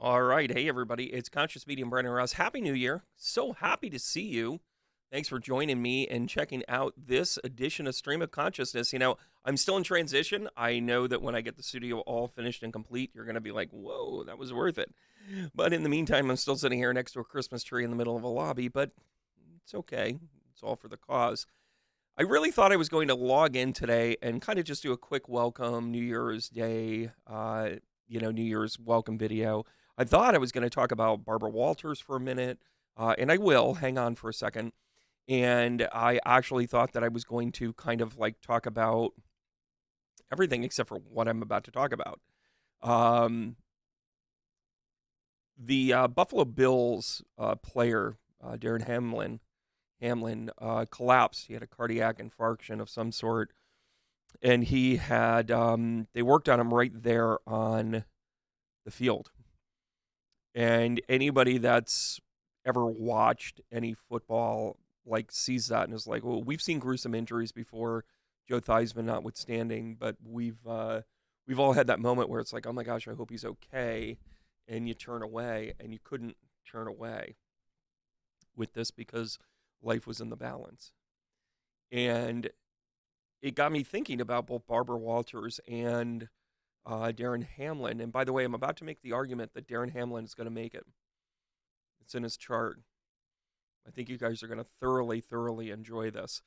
All right. Hey, everybody. It's Conscious Medium Brennan Ross. Happy New Year. So happy to see you. Thanks for joining me and checking out this edition of Stream of Consciousness. I'm still in transition. I know that when I get the studio all finished and complete, you're going to be like, whoa, that was worth it. But in the meantime, I'm still sitting here next to a Christmas tree in the middle of a lobby, but it's okay. It's all for the cause. I really thought I was going to log in today and kind of just do a quick welcome New Year's Day, New Year's welcome video. I thought I was going to talk about Barbara Walters for a minute, and I will. Hang on for a second. And I actually thought that I was going to kind of like talk about everything except for what I'm about to talk about. Um, the Buffalo Bills player, Darren Hamlin collapsed. He had a cardiac infarction of some sort, and he had they worked on him right there on the field. And anybody that's ever watched any football like sees that and is like, well, we've seen gruesome injuries before, Joe Theismann notwithstanding, but we've all had that moment where it's like, oh my gosh, I hope he's okay, and you turn away, and you couldn't turn away with this because life was in the balance. And it got me thinking about both Barbara Walters and Darren Hamlin. And by the way, I'm about to make the argument that Darren Hamlin is going to make it. It's in his chart. I think you guys are going to thoroughly enjoy this.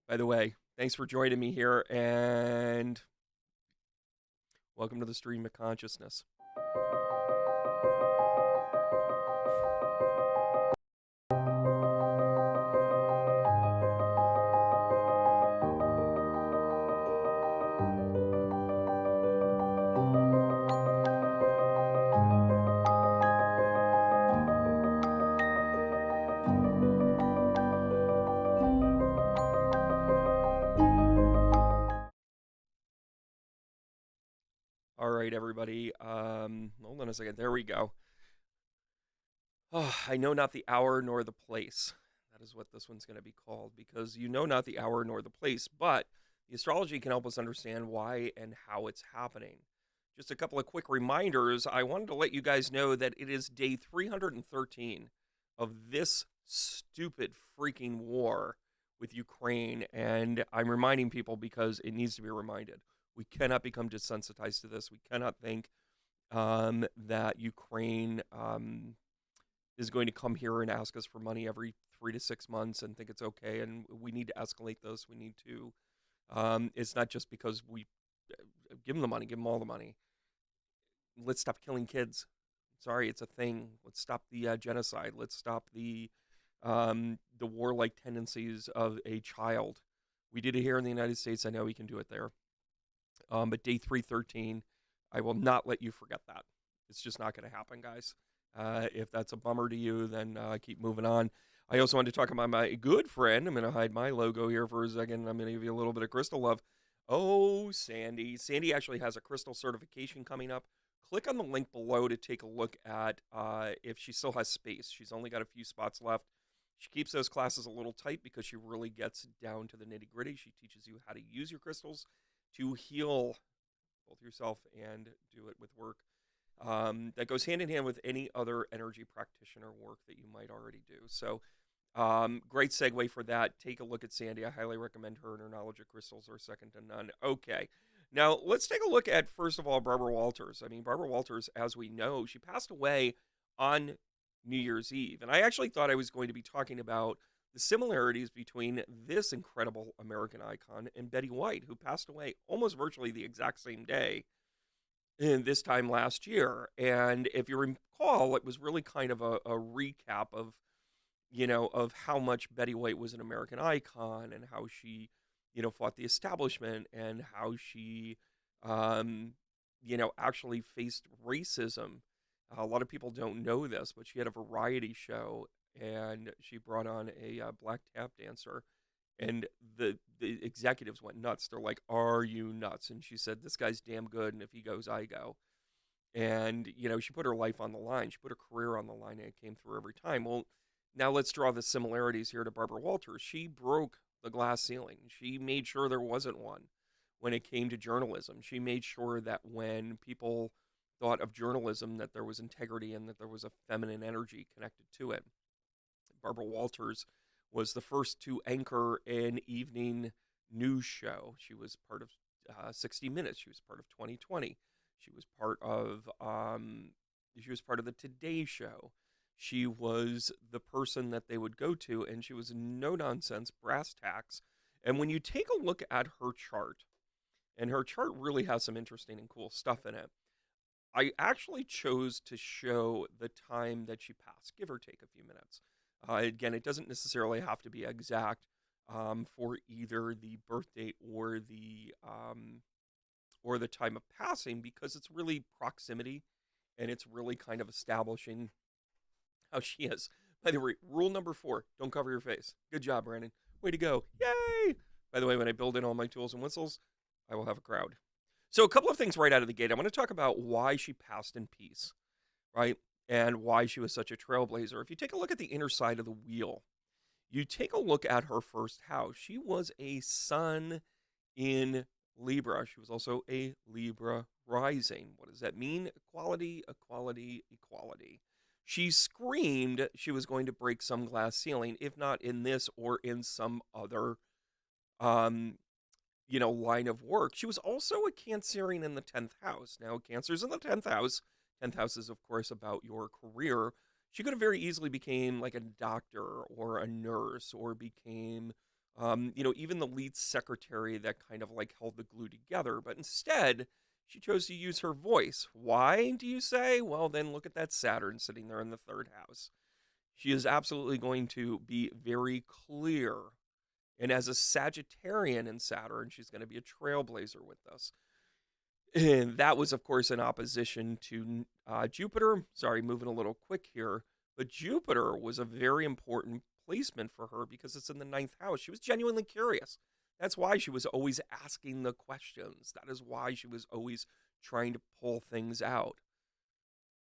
By the way, thanks for joining me here, and welcome to the Stream of Consciousness. All right, everybody. Hold on a second. There we go. Oh, I know not the hour nor the place. That is what this one's going to be called, because you know not the hour nor the place, but the astrology can help us understand why and how it's happening. Just a couple of quick reminders. I wanted to let you guys know that it is day 313 of this stupid freaking war with Ukraine, and I'm reminding people because it needs to be reminded. We cannot become desensitized to this. We cannot think that Ukraine is going to come here and ask us for money every 3 to 6 months and think it's okay. And we need to escalate this. We need to. It's not just because we give them the money, give them all the money. Let's stop killing kids. Sorry, it's a thing. Let's stop the genocide. Let's stop the warlike tendencies of a child. We did it here in the United States. I know we can do it there. But day 313, I will not let you forget that. It's just not going to happen, guys. If that's a bummer to you, then keep moving on. I also wanted to talk about my good friend. I'm going to hide my logo here for a second. I'm going to give you a little bit of crystal love. Oh, Sandy. Sandy actually has a crystal certification coming up. Click on the link below to take a look at if she still has space. She's only got a few spots left. She keeps those classes a little tight because she really gets down to the nitty gritty. She teaches you how to use your crystals to heal both yourself and do it with work that goes hand in hand with any other energy practitioner work that you might already do. So, great segue for that. Take a look at Sandy. I highly recommend her, and her knowledge of crystals are second to none. Okay. Now, let's take a look at, first of all, Barbara Walters. I mean, Barbara Walters, as we know, she passed away on New Year's Eve. And I actually thought I was going to be talking about the similarities between this incredible American icon and Betty White, who passed away almost virtually the exact same day in this time last year. And if you recall, it was really kind of a recap of, of how much Betty White was an American icon and how she, fought the establishment and how she, actually faced racism. A lot of people don't know this, but she had a variety show and she brought on a black tap dancer, and the executives went nuts. They're like, "Are you nuts?" And she said, "This guy's damn good, and if he goes, I go." And she put her life on the line. She put her career on the line, and it came through every time. Well, now let's draw the similarities here to Barbara Walters. She broke the glass ceiling. She made sure there wasn't one when it came to journalism. She made sure that when people thought of journalism that there was integrity and that there was a feminine energy connected to it. Barbara Walters was the first to anchor an evening news show. She was part of 60 Minutes. She was part of 2020. She was part of the Today Show. She was the person that they would go to, and she was no nonsense, brass tacks. And when you take a look at her chart, and her chart really has some interesting and cool stuff in it. I actually chose to show the time that she passed, give or take a few minutes. Again, it doesn't necessarily have to be exact for either the birth date or the time of passing, because it's really proximity, and it's really kind of establishing how she is. By the way, rule number 4: don't cover your face. Good job, Brandon. Way to go! Yay! By the way, when I build in all my tools and whistles, I will have a crowd. So a couple of things right out of the gate. I want to talk about why she passed in peace, right? And why she was such a trailblazer. If you take a look at the inner side of the wheel, you take a look at her first house. She was a sun in Libra. She was also a Libra rising. What does that mean? Equality, equality, equality. She screamed she was going to break some glass ceiling, if not in this or in some other um, line of work. She was also a Cancerian in the 10th house. Now, Cancer's in the 10th house. 10th house is, of course, about your career. She could have very easily became like a doctor or a nurse, or became, even the lead secretary that kind of like held the glue together. But instead, she chose to use her voice. Why, do you say? Well, then look at that Saturn sitting there in the 3rd house. She is absolutely going to be very clear. And as a Sagittarian in Saturn, she's going to be a trailblazer with us. And that was, of course, in opposition to Jupiter. Sorry, moving a little quick here. But Jupiter was a very important placement for her because it's in the 9th house. She was genuinely curious. That's why she was always asking the questions. That is why she was always trying to pull things out.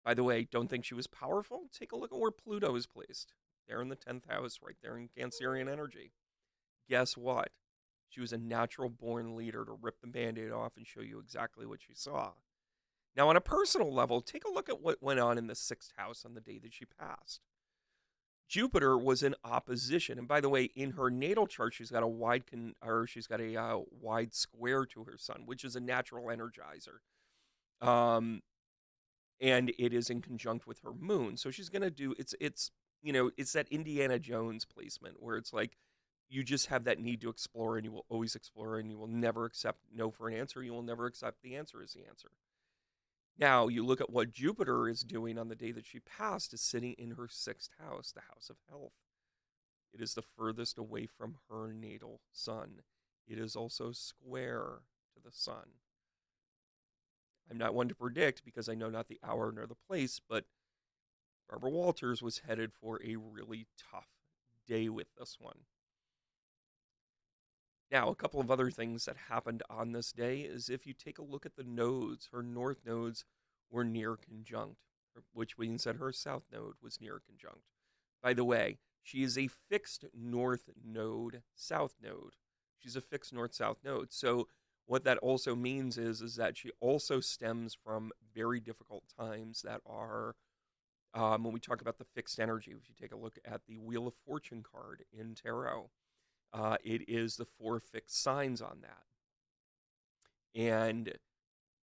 By the way, don't think she was powerful? Take a look at where Pluto is placed. There in the 10th house, right there in Cancerian energy. Guess what? She was a natural born leader to rip the band-aid off and show you exactly what she saw. Now, on a personal level, take a look at what went on in the 6th house on the day that she passed. Jupiter was in opposition, and by the way, in her natal chart, she's got a wide wide square to her sun, which is a natural energizer, and it is in conjunct with her moon. So she's gonna do it's that Indiana Jones placement where it's like you just have that need to explore, and you will always explore, and you will never accept no for an answer. You will never accept the answer as the answer. Now, you look at what Jupiter is doing on the day that she passed, is sitting in her 6th house, the house of health. It is the furthest away from her natal sun. It is also square to the sun. I'm not one to predict because I know not the hour nor the place, but Barbara Walters was headed for a really tough day with this one. Now, a couple of other things that happened on this day is if you take a look at the nodes, her north nodes were near conjunct, which means that her south node was near conjunct. By the way, she is a fixed north node, south node. She's a fixed north-south node. So what that also means is that she also stems from very difficult times that are, when we talk about the fixed energy, if you take a look at the Wheel of Fortune card in tarot, it is the 4 fixed signs on that. And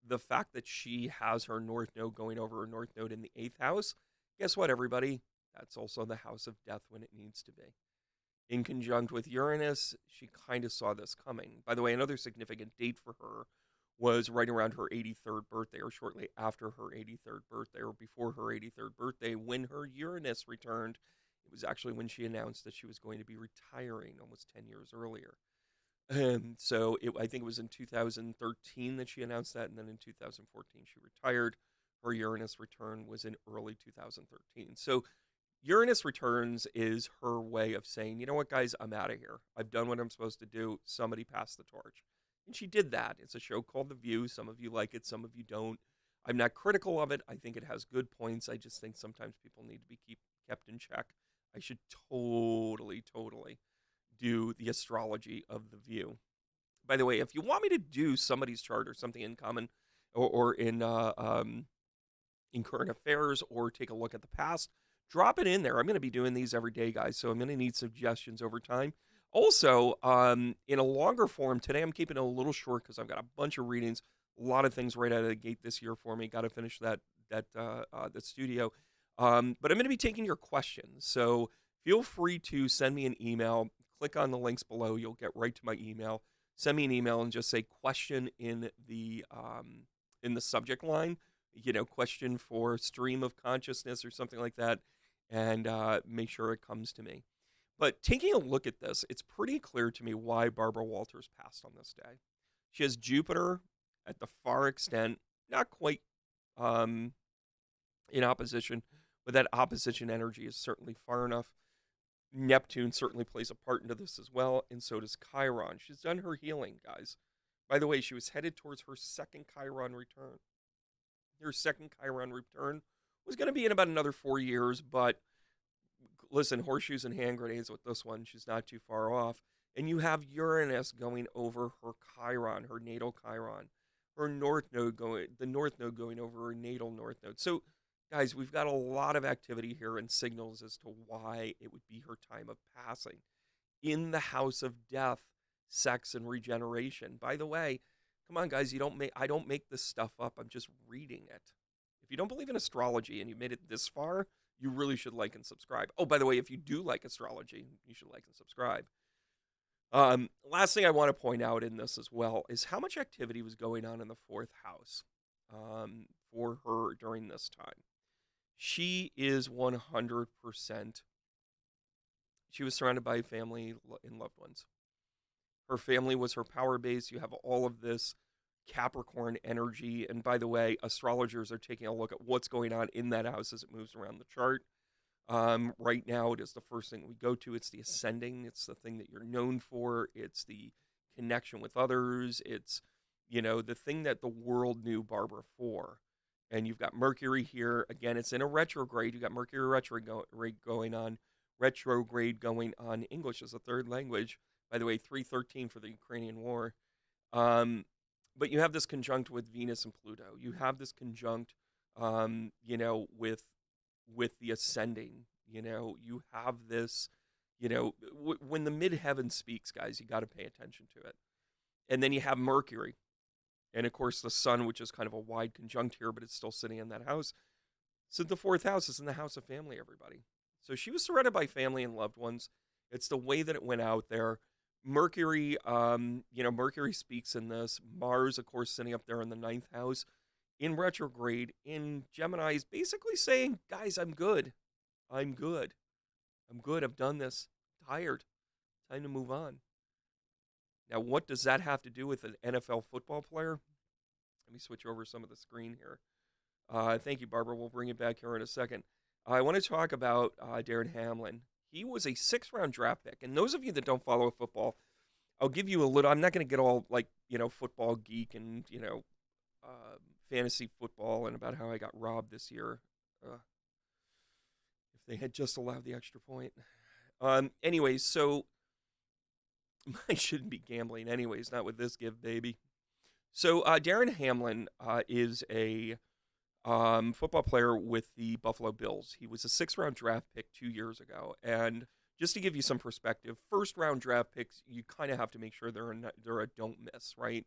the fact that she has her north node going over her north node in the 8th house, guess what, everybody? That's also the house of death when it needs to be. In conjunct with Uranus, she kind of saw this coming. By the way, another significant date for her was right around her 83rd birthday, or shortly after her 83rd birthday, or before her 83rd birthday, when her Uranus returned. It was actually when she announced that she was going to be retiring almost 10 years earlier. So I think it was in 2013 that she announced that, and then in 2014 she retired. Her Uranus return was in early 2013. So Uranus returns is her way of saying, you know what, guys, I'm out of here. I've done what I'm supposed to do. Somebody pass the torch. And she did that. It's a show called The View. Some of you like it, some of you don't. I'm not critical of it. I think it has good points. I just think sometimes people need to be kept in check. I should totally do the astrology of The View. By the way, if you want me to do somebody's chart or something in common or in in current affairs or take a look at the past, drop it in there. I'm going to be doing these every day, guys, so I'm going to need suggestions over time. Also, in a longer form, today I'm keeping it a little short because I've got a bunch of readings, a lot of things right out of the gate this year for me. Got to finish the studio. But I'm going to be taking your questions, so feel free to send me an email. Click on the links below. You'll get right to my email. Send me an email and just say question in the subject line. Question for stream of consciousness or something like that, and make sure it comes to me. But taking a look at this, it's pretty clear to me why Barbara Walters passed on this day. She has Jupiter at the far extent, not quite um, in opposition, but that opposition energy is certainly far enough. Neptune certainly plays a part into this as well, and so does Chiron. She's done her healing, guys. By the way, she was headed towards her second Chiron return. Her second Chiron return was going to be in about another 4 years, but listen, horseshoes and hand grenades with this one. She's not too far off. And you have Uranus going over her Chiron, her natal Chiron. Her the north node going over her natal north node. So, guys, we've got a lot of activity here and signals as to why it would be her time of passing. In the house of death, sex, and regeneration. By the way, come on, guys, I don't make this stuff up. I'm just reading it. If you don't believe in astrology and you made it this far, you really should like and subscribe. Oh, by the way, if you do like astrology, you should like and subscribe. Last thing I want to point out in this as well is how much activity was going on in the fourth house for her during this time. She is 100%. She was surrounded by family and loved ones. Her family was her power base. You have all of this Capricorn energy. And by the way, astrologers are taking a look at what's going on in that house as it moves around the chart. Right now, it is the first thing we go to. It's the ascending. It's the thing that you're known for. It's the connection with others. It's, the thing that the world knew Barbara for. And you've got Mercury here. Again, it's in a retrograde. You've got Mercury retrograde going on. Retrograde going on. English as a third language. By the way, 313 for the Ukrainian war. But you have this conjunct with Venus and Pluto. You have this conjunct, with the ascending. You have this, when the midheaven speaks, guys, you got to pay attention to it. And then you have Mercury. And of course, the sun, which is kind of a wide conjunct here, but it's still sitting in that house. So the fourth house is in the house of family, everybody. So she was surrounded by family and loved ones. It's the way that it went out there. Mercury, Mercury speaks in this. Mars, of course, sitting up there in the ninth house in retrograde in Gemini is basically saying, guys, I'm good. I'm good. I'm good. I've done this. I'm tired. Time to move on. Now, what does that have to do with an NFL football player? Let me switch over some of the screen here. Thank you, Barbara. We'll bring it back here in a second. I want to talk about Damar Hamlin. He was a 6th-round draft pick. And those of you that don't follow football, I'll give you a little. I'm not going to get all, football geek and, fantasy football and about how I got robbed this year. If they had just allowed the extra point. Anyways, so I shouldn't be gambling anyways, not with this give, baby. So Damar Hamlin is a football player with the Buffalo Bills. He was a 6th-round draft pick 2 years ago. And just to give you some perspective, 1st-round draft picks, you kind of have to make sure they're a don't miss, right?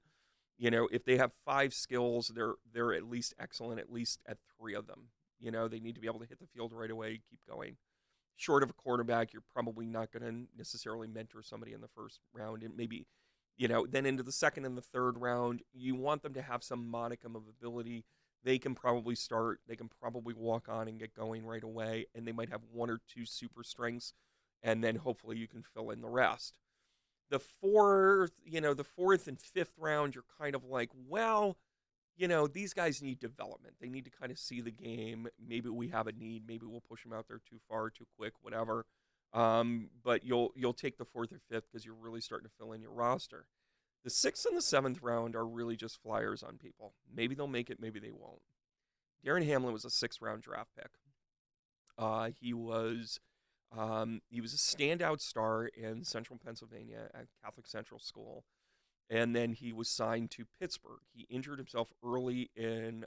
If they have 5 skills, they're at least excellent, at least at 3 of them. They need to be able to hit the field right away, keep going. Short of a quarterback, you're probably not going to necessarily mentor somebody in the 1st round. And maybe, then into the 2nd and the 3rd round, you want them to have some modicum of ability. They can probably start. They can probably walk on and get going right away. And they might have 1 or 2 super strengths. And then hopefully you can fill in the rest. The 4th and 5th round, you're kind of like, well, these guys need development. They need to kind of see the game. Maybe we have a need. Maybe we'll push them out there too far, too quick, whatever. But you'll take the 4th or 5th because you're really starting to fill in your roster. The 6th and the 7th round are really just flyers on people. Maybe they'll make it. Maybe they won't. Damar Hamlin was a 6th-round draft pick. He was a standout star in Central Pennsylvania at Catholic Central School. and then he was signed to Pittsburgh. He injured himself early in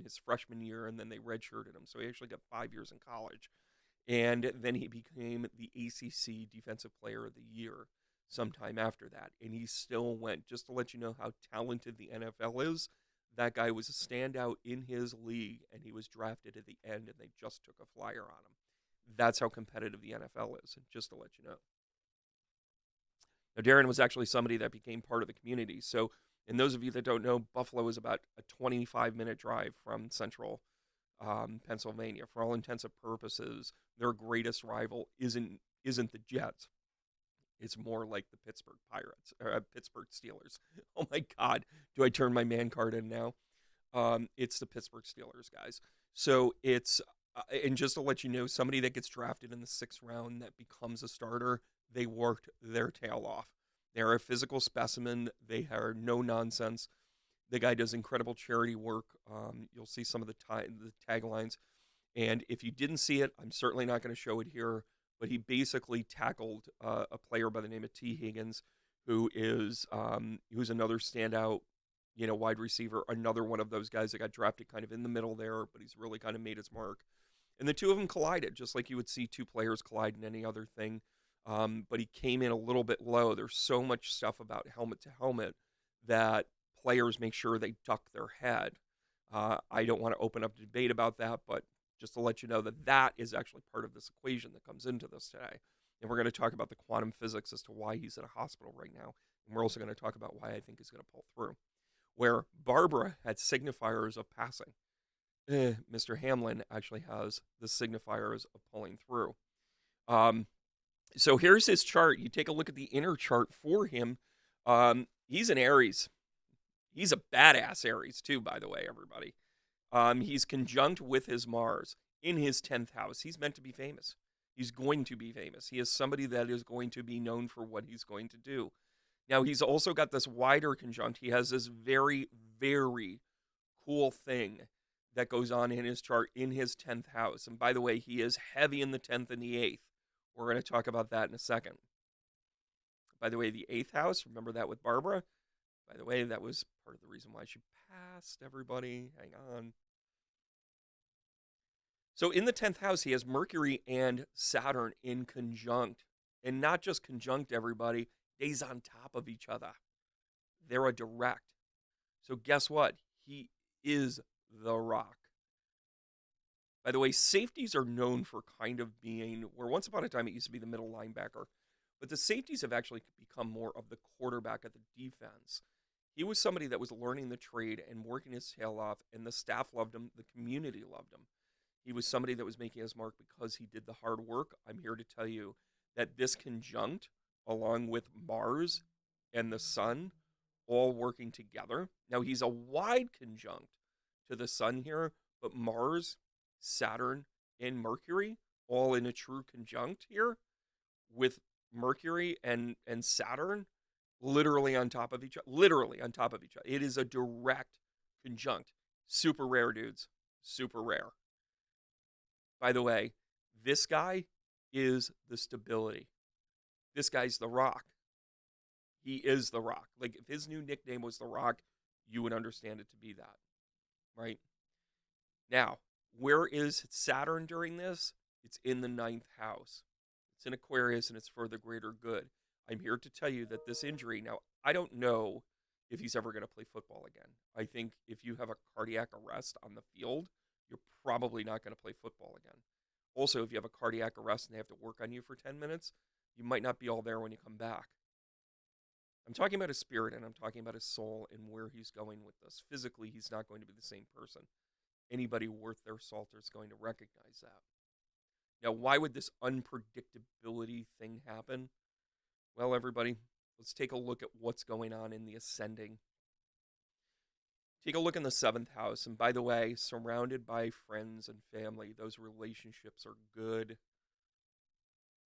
his freshman year, and then they redshirted him, so he actually got 5 years in college. And then he became the ACC Defensive Player of the Year sometime after that. And he still went, just to let you know how talented the NFL is, that guy was a standout in his league, and he was drafted at the end, and they just took a flyer on him. That's how competitive the NFL is, just to let you know. Now, Darren was actually somebody that became part of the community. So, and those of you that don't know, Buffalo is about a 25-minute drive from central Pennsylvania. For all intents and purposes, their greatest rival isn't the Jets. It's more like the Pittsburgh Pirates, or Pittsburgh Steelers. Oh my God, do I turn my man card in now? It's the Pittsburgh Steelers, guys. So it's and just to let you know, somebody that gets drafted in the 6th round that becomes a starter, they worked their tail off. They're a physical specimen. They are no nonsense. The guy does incredible charity work. You'll see some of the taglines. And if you didn't see it, I'm certainly not going to show it here. But he basically tackled a player by the name of T. Higgins, who's another standout, wide receiver. Another one of those guys that got drafted kind of in the middle there, but he's really kind of made his mark. And the two of them collided, just like you would see two players collide in any other thing. But he came in a little bit low. There's so much stuff about helmet to helmet that players make sure they duck their head. I don't want to open up a debate about that, but just to let you know that is actually part of this equation that comes into this today. And we're going to talk about the quantum physics as to why he's in a hospital right now. And we're also going to talk about why I think he's going to pull through. Where Barbara had signifiers of passing, Mr. Hamlin actually has the signifiers of pulling through. So here's his chart. You take a look at the inner chart for him. He's an Aries. He's a badass Aries too, by the way, everybody. He's conjunct with his Mars in his 10th house. He's meant to be famous. He's going to be famous. He is somebody that is going to be known for what he's going to do. Now, he's also got this wider conjunct. He has this very, very cool thing that goes on in his chart in his 10th house. And by the way, he is heavy in the 10th and the 8th. We're going to talk about that in a second. By the way, the 8th house, remember that with Barbara? By the way, that was part of the reason why she passed, everybody. Hang on. So in the 10th house, he has Mercury and Saturn in conjunct. And not just conjunct, everybody. Days on top of each other. They're a direct. So guess what? He is the rock. By the way, safeties are known for kind of being, where once upon a time it used to be the middle linebacker, but the safeties have actually become more of the quarterback of the defense. He was somebody that was learning the trade and working his tail off, and the staff loved him, the community loved him. He was somebody that was making his mark because he did the hard work. I'm here to tell you that this conjunct, along with Mars and the Sun, all working together. Now, he's a wide conjunct to the Sun here, but Mars, Saturn, and Mercury, all in a true conjunct here, with Mercury and Saturn literally on top of each other. Literally on top of each other. It is a direct conjunct. Super rare, dudes. Super rare. By the way, this guy is the stability. This guy's the Rock. He is the Rock. Like, if his new nickname was the Rock, you would understand it to be that. Right? Now, where is Saturn during this? It's in the 9th house. It's in Aquarius, and it's for the greater good. I'm here to tell you that this injury, now, I don't know if he's ever going to play football again. I think if you have a cardiac arrest on the field, you're probably not going to play football again. Also, if you have a cardiac arrest and they have to work on you for 10 minutes, you might not be all there when you come back. I'm talking about his spirit, and I'm talking about his soul and where he's going with this. Physically, he's not going to be the same person. Anybody worth their salt is going to recognize that. Now, why would this unpredictability thing happen? Well, everybody, let's take a look at what's going on in the ascending. Take a look in the 7th house. And by the way, surrounded by friends and family, those relationships are good.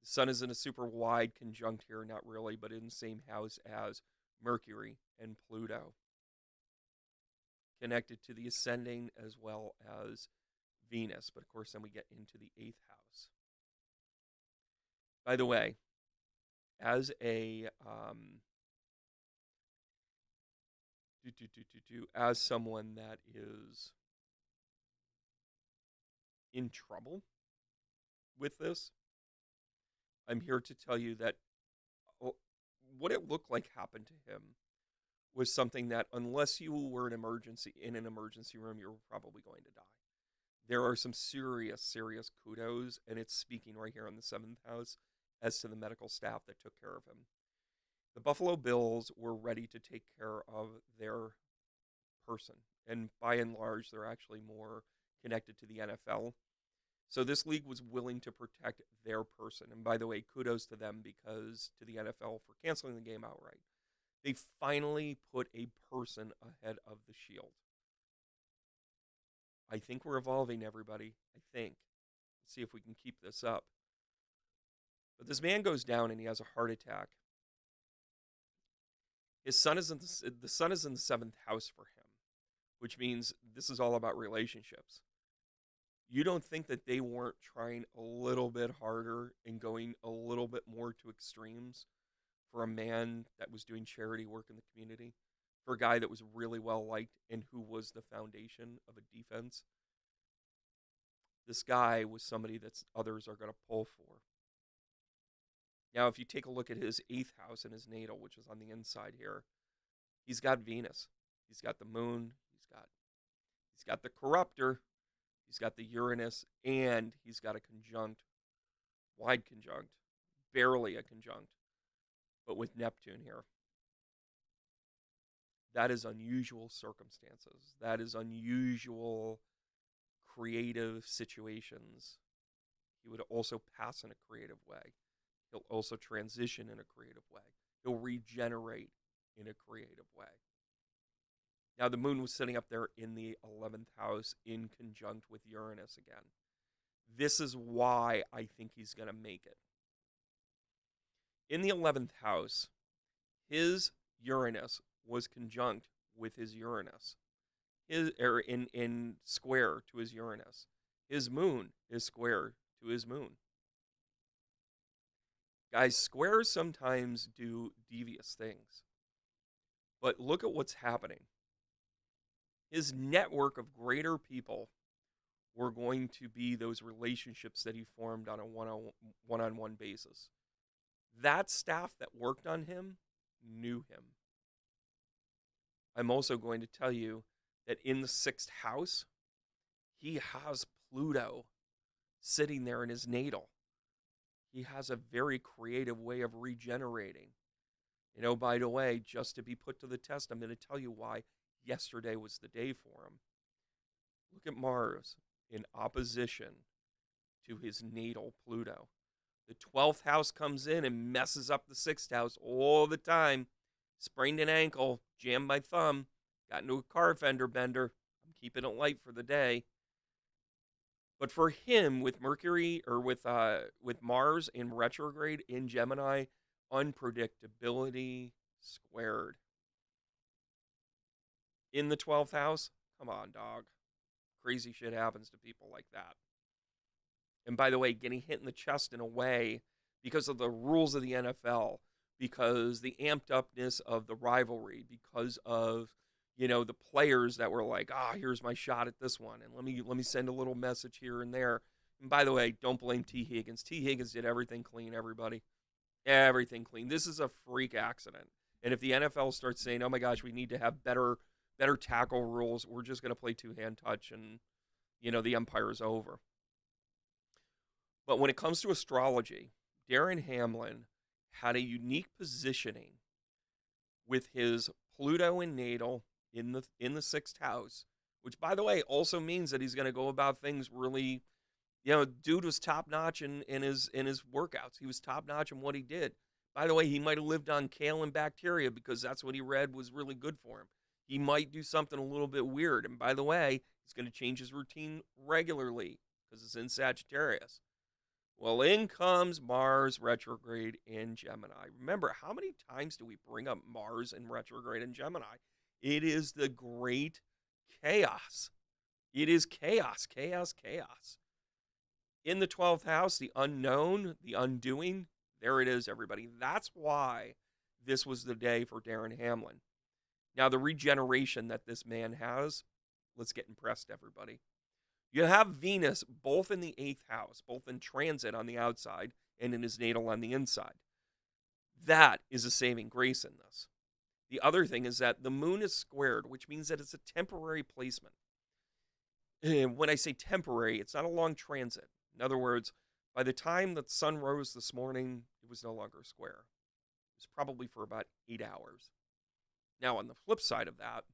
The Sun is in a super wide conjunct here, not really, but in the same house as Mercury and Pluto. Connected to the ascending as well as Venus. But of course, then we get into the 8th house. By the way, as a as someone that is in trouble with this, I'm here to tell you that what it looked like happened to him was something that, unless you were in an emergency room, you were probably going to die. There are some serious kudos, and it's speaking right here in the seventh house as to the medical staff that took care of him. The Buffalo Bills were ready to take care of their person, and by and large, they're actually more connected to the NFL. So this league was willing to protect their person. And by the way, kudos to them, because to the NFL for canceling the game outright. They finally put a person ahead of the shield. I think we're evolving, everybody. I think. Let's see if we can keep this up. But this man goes down and he has a heart attack. His son is in the sun is in the seventh house for him, which means this is all about relationships. You don't think that they weren't trying a little bit harder and going a little bit more to extremes for a man that was doing charity work in the community, for a guy that was really well liked and who was the foundation of a defense? This guy was somebody that others are going to pull for. Now, if you take a look at his eighth house in his natal, which is on the inside here, he's got Venus, he's got the moon, he's got the corruptor, he's got the Uranus, and he's got a conjunct, wide conjunct, barely a conjunct, but with Neptune here. That is unusual circumstances. That is unusual creative situations. He would also pass in a creative way. He'll also transition in a creative way. He'll regenerate in a creative way. Now, the moon was sitting up there in the 11th house in conjunct with Uranus again. This is why I think he's going to make it. In the 11th house, his Uranus was conjunct with his Uranus. In square to his Uranus. His moon is square to his moon. Guys, squares sometimes do devious things. But look at what's happening. His network of greater people were going to be those relationships that he formed on a one-on-one basis. That staff that worked on him knew him. I'm also going to tell you that in the sixth house, he has Pluto sitting there in his natal. He has a very creative way of regenerating. You know, by the way, just to be put to the test, I'm going to tell you why yesterday was the day for him. Look at Mars in opposition to his natal Pluto. The 12th house comes in and messes up the 6th house all the time. Sprained an ankle, jammed my thumb, got into a car fender bender. I'm keeping it light for the day. But for him, with Mercury or with Mars in retrograde in Gemini, unpredictability squared. In the 12th house, come on, dog. Crazy shit happens to people like that. And by the way, getting hit in the chest in a way because of the rules of the NFL, because the amped upness of the rivalry, because of, you know, the players that were like, here's my shot at this one, and let me send a little message here and there. And by the way, don't blame T. Higgins. T. Higgins did everything clean, everybody. Everything clean. This is a freak accident. And if the NFL starts saying, oh my gosh, we need to have better tackle rules, we're just going to play two-hand touch and, you know, the empire's over. But when it comes to astrology, Darren Hamlin had a unique positioning with his Pluto in natal in the 6th house, which, by the way, also means that he's going to go about things really, you know, dude was top-notch in his workouts. He was top-notch in what he did. By the way, he might have lived on kale and bacteria because that's what he read was really good for him. He might do something a little bit weird. And by the way, he's going to change his routine regularly because it's in Sagittarius. Well, in comes Mars retrograde in Gemini. Remember, how many times do we bring up Mars in retrograde in Gemini? It is the great chaos. It is chaos, chaos, chaos. In the 12th house, the unknown, the undoing, there it is, everybody. That's why this was the day for Darren Hamlin. Now, the regeneration that this man has, let's get impressed, everybody. You have Venus both in the 8th house, both in transit on the outside and in his natal on the inside. That is a saving grace in this. The other thing is that the moon is squared, which means that it's a temporary placement. When I say temporary, it's not a long transit. In other words, by the time the sun rose this morning, it was no longer square. It was probably for about 8 hours. Now, on the flip side of that,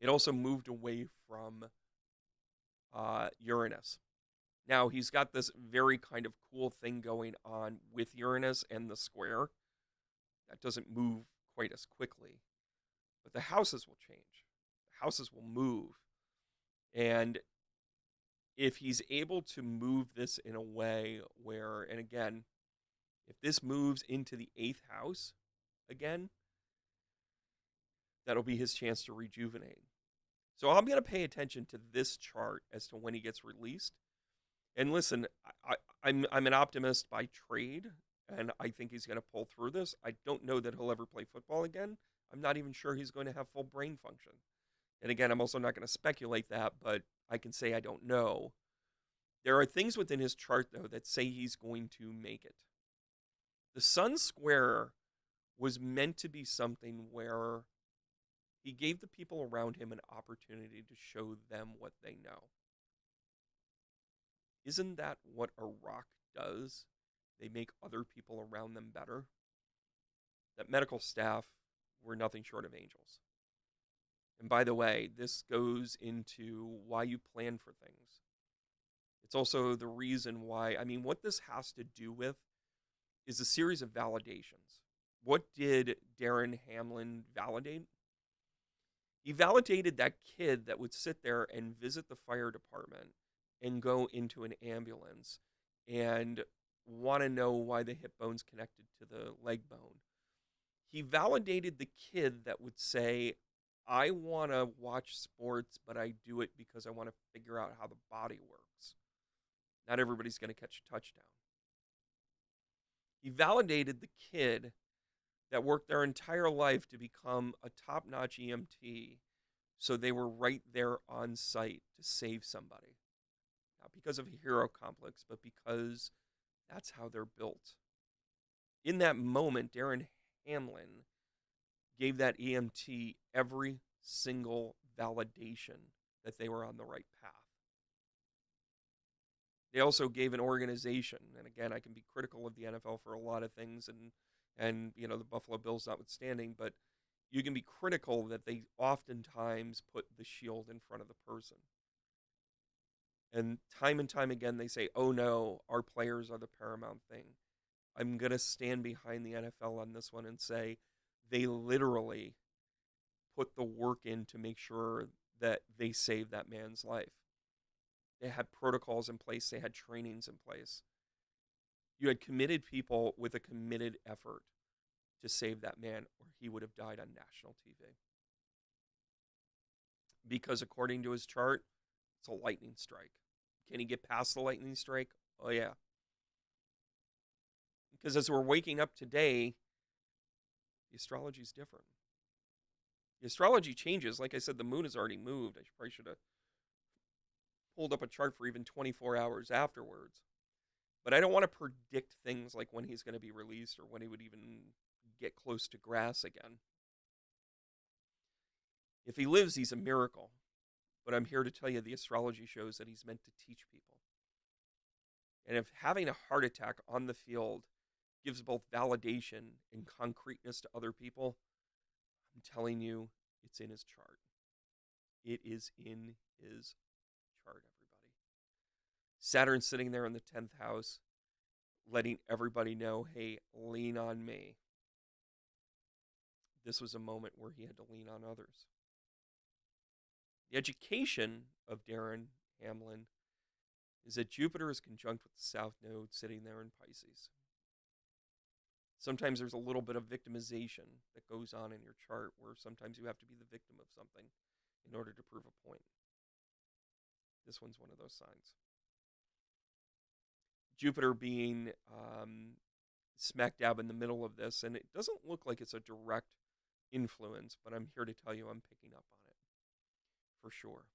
it also moved away from Uranus. Now, he's got this very kind of cool thing going on with Uranus and the square. That doesn't move quite as quickly. But the houses will change. The houses will move. And if he's able to move this in a way where, and again, if this moves into the 8th house again, that'll be his chance to rejuvenate. So I'm going to pay attention to this chart as to when he gets released. And listen, I'm an optimist by trade, and I think he's going to pull through this. I don't know that he'll ever play football again. I'm not even sure he's going to have full brain function. And again, I'm also not going to speculate that, but I can say I don't know. There are things within his chart, though, that say he's going to make it. The Sun Square was meant to be something where he gave the people around him an opportunity to show them what they know. Isn't that what a rock does? They make other people around them better. That medical staff were nothing short of angels. And by the way, this goes into why you plan for things. It's also the reason why, what this has to do with is a series of validations. What did Damar Hamlin validate? He validated that kid that would sit there and visit the fire department and go into an ambulance and want to know why the hip bone's connected to the leg bone. He validated the kid that would say, I want to watch sports, but I do it because I want to figure out how the body works. Not everybody's going to catch a touchdown. He validated the kid that worked their entire life to become a top-notch EMT, so they were right there on site to save somebody. Not because of a hero complex, but because that's how they're built. In that moment, Damar Hamlin gave that EMT every single validation that they were on the right path. They also gave an organization, and again, I can be critical of the NFL for a lot of things, and the Buffalo Bills notwithstanding, but you can be critical that they oftentimes put the shield in front of the person. And time again, they say, oh no, our players are the paramount thing. I'm going to stand behind the NFL on this one and say they literally put the work in to make sure that they save that man's life. They had protocols in place. They had trainings in place. You had committed people with a committed effort to save that man, or he would have died on national TV. Because according to his chart, it's a lightning strike. Can he get past the lightning strike? Oh, yeah. Because as we're waking up today, the astrology is different. The astrology changes. Like I said, the moon has already moved. I probably should have pulled up a chart for even 24 hours afterwards. But I don't want to predict things like when he's going to be released or when he would even get close to grass again. If he lives, he's a miracle. But I'm here to tell you the astrology shows that he's meant to teach people. And if having a heart attack on the field gives both validation and concreteness to other people, I'm telling you, it's in his chart. It is in his chart, everybody. Saturn sitting there in the 10th house, letting everybody know, hey, lean on me. This was a moment where he had to lean on others. The education of Damar Hamlin is that Jupiter is conjunct with the South Node sitting there in Pisces. Sometimes there's a little bit of victimization that goes on in your chart where sometimes you have to be the victim of something in order to prove a point. This one's one of those signs. Jupiter being smack dab in the middle of this, and it doesn't look like it's a direct influence, but I'm here to tell you I'm picking up on it for sure.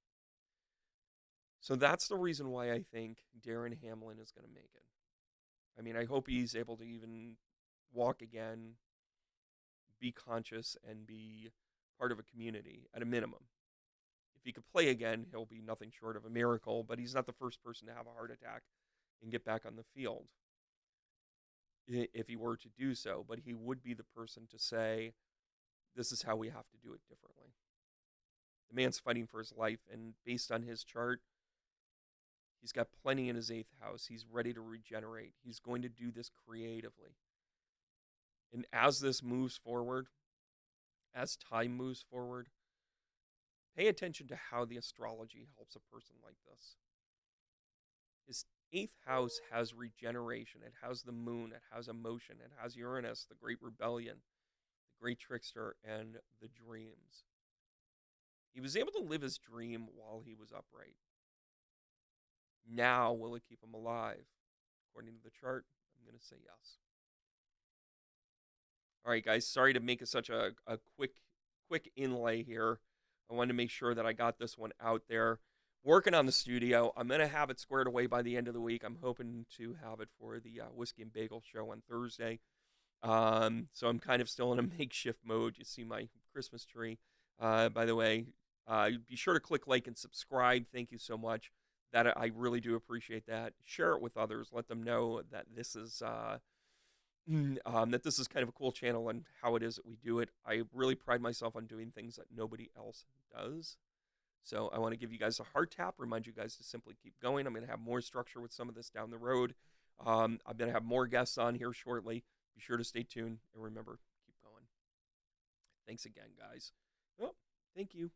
So that's the reason why I think Darren Hamlin is going to make it. I mean, I hope he's able to even walk again, be conscious, and be part of a community at a minimum. If he could play again, he'll be nothing short of a miracle, but he's not the first person to have a heart attack and get back on the field if he were to do so. But he would be the person to say, this is how we have to do it differently. The man's fighting for his life, and based on his chart, he's got plenty in his eighth house. He's ready to regenerate. He's going to do this creatively. And as this moves forward, as time moves forward, pay attention to how the astrology helps a person like this. His eighth house has regeneration. It has the moon. It has emotion. It has Uranus, the great rebellion, the great trickster, and the dreams. He was able to live his dream while he was upright. Now, will it keep him alive? According to the chart, I'm going to say yes. All right, guys, sorry to make it such a quick inlay here. I wanted to make sure that I got this one out there. Working on the studio. I'm going to have it squared away by the end of the week. I'm hoping to have it for the Whiskey and Bagel show on Thursday. So I'm kind of still in a makeshift mode. You see my Christmas tree. By the way, be sure to click like and subscribe. Thank you so much. That I really do appreciate that. Share it with others. Let them know that this is kind of a cool channel and how it is that we do it. I really pride myself on doing things that nobody else does. So I want to give you guys a heart tap, remind you guys to simply keep going. I'm going to have more structure with some of this down the road. I'm going to have more guests on here shortly. Be sure to stay tuned and remember, keep going. Thanks again, guys. Oh, thank you.